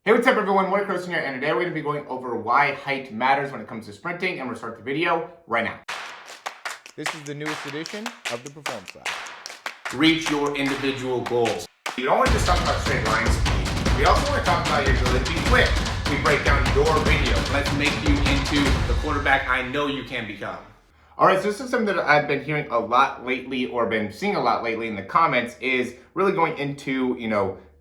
Hey, what's up everyone, Morey Croson here, and today we're going to be going over why height matters when it comes to sprinting, and we'll start the video right now. This is the newest edition of the Performance Lab. Reach your individual goals. You don't want to just talk about straight line speed. We also want to talk about your ability to be quick. We break down your video. Let's make you into the quarterback I know you can become. Alright, so this is something that I've been hearing a lot lately, or been seeing a lot lately in the comments, is really going into,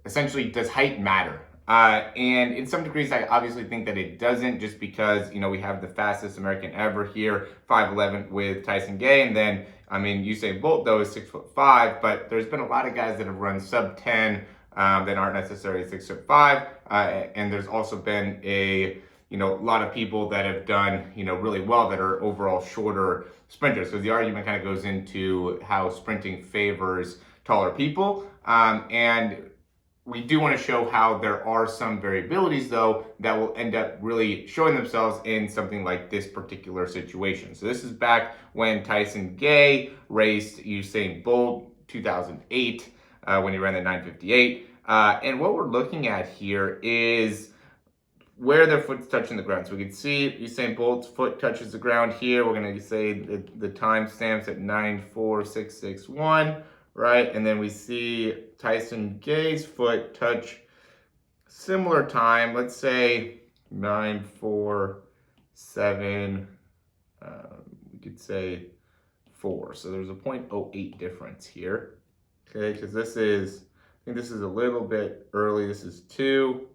essentially, does height matter? And in some degrees, I obviously think that it doesn't, just because, we have the fastest American ever here, 5'11", with Tyson Gay. And then, Usain Bolt, though, is 6'5", but there's been a lot of guys that have run sub 10 that aren't necessarily 6'5". And there's also been a lot of people that have done, really well that are overall shorter sprinters. So the argument kind of goes into how sprinting favors taller people. And we do want to show how there are some variabilities, though, that will end up really showing themselves in something like this particular situation. So this is back when Tyson Gay raced Usain Bolt, 2008, when he ran the 9:58. And what we're looking at here is where their foot's touching the ground. So we can see Usain Bolt's foot touches the ground here. We're going to say the time stamps at 9:4661. Right, and then we see Tyson Gay's foot touch similar time, let's say 9:47, we could say 4. So there's a 0.08 difference here, okay, because I think this is a little bit early. This is 2,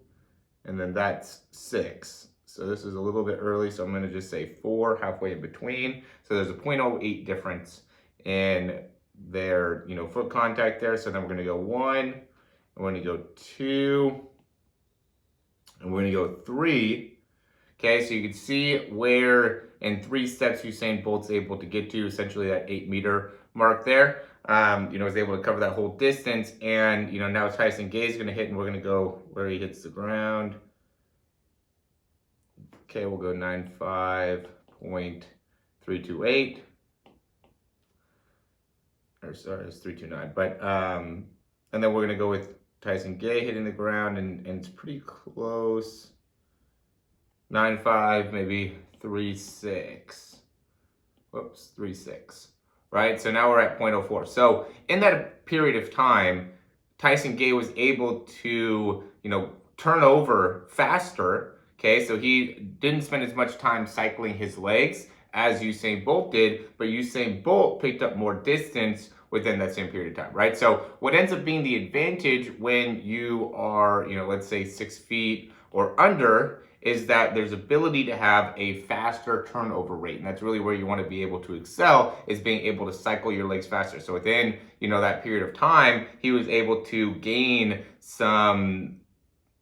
and then that's 6. So this is a little bit early, so I'm going to just say 4, halfway in between. So there's a 0.08 difference in their foot contact there. So then we're going to go 1, and we're going to go 2, and we're going to go 3. Okay, so you can see where in 3 steps Usain Bolt's able to get to essentially that 8-meter mark there. Is able to cover that whole distance. And now Tyson Gay's going to hit, and we're going to go where he hits the ground. Okay, we'll go 95.328. Or sorry, it's 329. But and then we're gonna go with Tyson Gay hitting the ground, and it's pretty close. 95, maybe 36. Whoops, 36. Right? So now we're at 0.04. So in that period of time, Tyson Gay was able to, turn over faster. Okay, so he didn't spend as much time cycling his legs as Usain Bolt did, but Usain Bolt picked up more distance within that same period of time, right? So what ends up being the advantage when you are, let's say 6 feet or under, is that there's ability to have a faster turnover rate. And that's really where you want to be able to excel, is being able to cycle your legs faster. So within, that period of time, he was able to gain some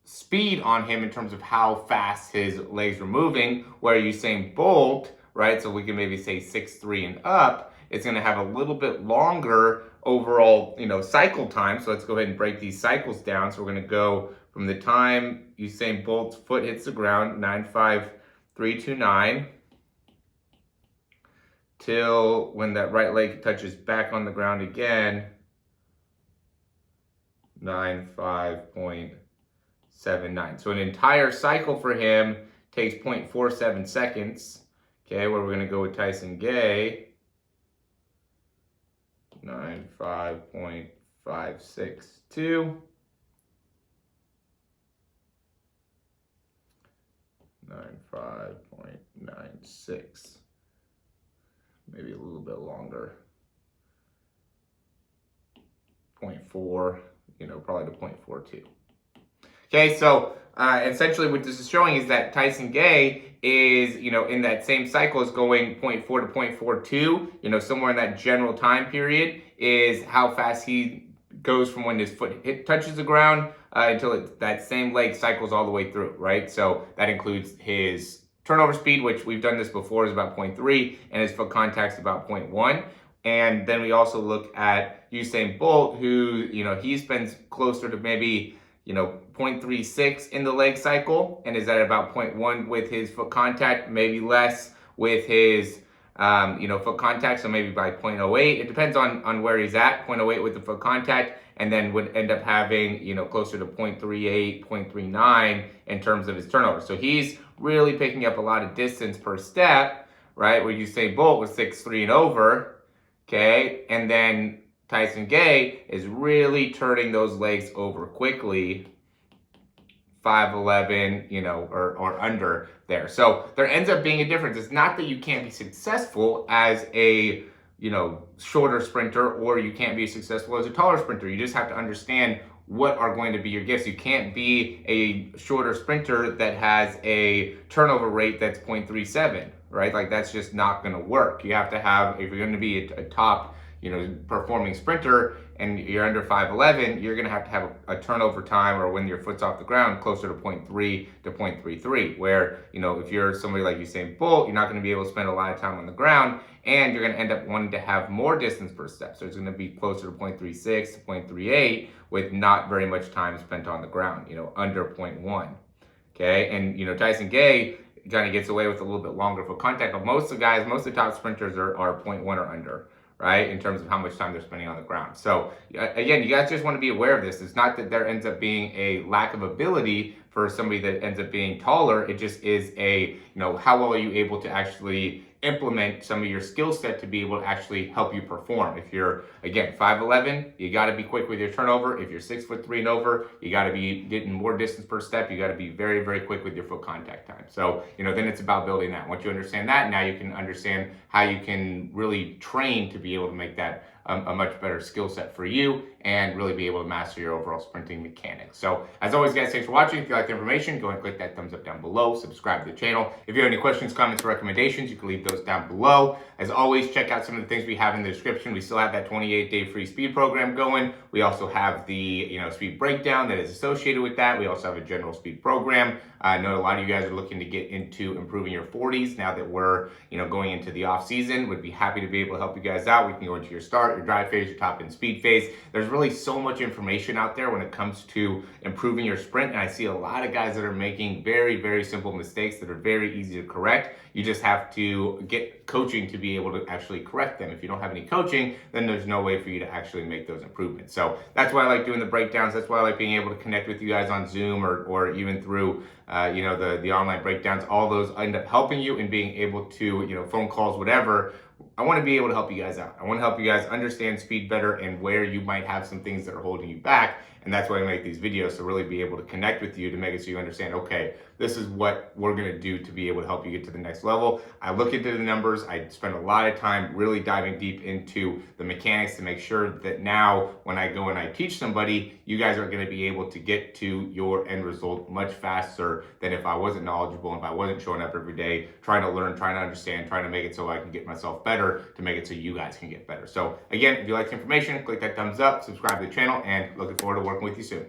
speed on him in terms of how fast his legs were moving, where Usain Bolt, right, so we can maybe say 6'3" and up, it's going to have a little bit longer overall, cycle time. So let's go ahead and break these cycles down. So we're going to go from the time Usain Bolt's foot hits the ground, 95329, till when that right leg touches back on the ground again, 95.79. So an entire cycle for him takes 0.47 seconds. Okay, where we're going to go with Tyson Gay, 95.562. 95.96. Maybe a little bit longer. 0.4, probably to 0.42. Okay, so essentially what this is showing is that Tyson Gay is, in that same cycle is going 0.4 to 0.42, somewhere in that general time period is how fast he goes from when his foot touches the ground until that same leg cycles all the way through, right? So that includes his turnover speed, which we've done this before, is about 0.3, and his foot contact's about 0.1. And then we also look at Usain Bolt, who, he spends closer to maybe 0.36 in the leg cycle, and is at about 0.1 with his foot contact, maybe less with his foot contact, so maybe by 0.08. It depends on where he's at, 0.08 with the foot contact, and then would end up having, closer to 0.38, 0.39 in terms of his turnover. So he's really picking up a lot of distance per step, right? Where Usain Bolt was 6'3" and over, okay? And then Tyson Gay is really turning those legs over quickly, 5'11", or under there. So there ends up being a difference. It's not that you can't be successful as a, shorter sprinter, or you can't be successful as a taller sprinter. You just have to understand what are going to be your gifts. You can't be a shorter sprinter that has a turnover rate that's 0.37, right? Like that's just not going to work. You have to have, if you're going to be a top, performing sprinter and you're under 5'11", you're going to have a turnover time, or when your foot's off the ground, closer to 0.3 to 0.33, where, if you're somebody like Usain Bolt, you're not going to be able to spend a lot of time on the ground, and you're going to end up wanting to have more distance per step. So it's going to be closer to 0.36 to 0.38 with not very much time spent on the ground, under 0.1. Okay, and Tyson Gay kind of gets away with a little bit longer foot contact, but most of the top sprinters are 0.1 or under, right, in terms of how much time they're spending on the ground. So again, you guys just want to be aware of this. It's not that there ends up being a lack of ability for somebody that ends up being taller. It just is a, how well are you able to actually implement some of your skill set to be able to actually help you perform. If you're, again, 5'11", you got to be quick with your turnover. If you're 6'3" and over, you got to be getting more distance per step. You got to be very, very quick with your foot contact time. So, then it's about building that. Once you understand that, now you can understand how you can really train to be able to make that a much better skill set for you and really be able to master your overall sprinting mechanics. So as always, guys, thanks for watching. If you like the information, go ahead and click that thumbs up down below. Subscribe to the channel. If you have any questions, comments, or recommendations, you can leave those down below. As always, check out some of the things we have in the description. We still have that 28-day free speed program going. We also have the speed breakdown that is associated with that. We also have a general speed program. I know a lot of you guys are looking to get into improving your 40s now that we're going into the off season. Would be happy to be able to help you guys out. We can go into your start, your drive phase, your top end speed phase. There's really so much information out there when it comes to improving your sprint, and I see a lot of guys that are making very, very simple mistakes that are very easy to correct. You just have to get coaching to be able to actually correct them. If you don't have any coaching, then there's no way for you to actually make those improvements. So that's why I like doing the breakdowns. That's why I like being able to connect with you guys on Zoom or even through the online breakdowns. All those end up helping you and being able to, phone calls, whatever. I want to be able to help you guys out. I want to help you guys understand speed better and where you might have some things that are holding you back. And that's why I make these videos, to really be able to connect with you, to make it so you understand, okay, this is what we're going to do to be able to help you get to the next level. I look into the numbers. I spend a lot of time really diving deep into the mechanics to make sure that now when I go and I teach somebody, you guys are going to be able to get to your end result much faster than if I wasn't knowledgeable and if I wasn't showing up every day, trying to learn, trying to understand, trying to make it so I can get myself better, to make it so you guys can get better. So again, if you like the information, click that thumbs up, subscribe to the channel, and looking forward to working with you soon.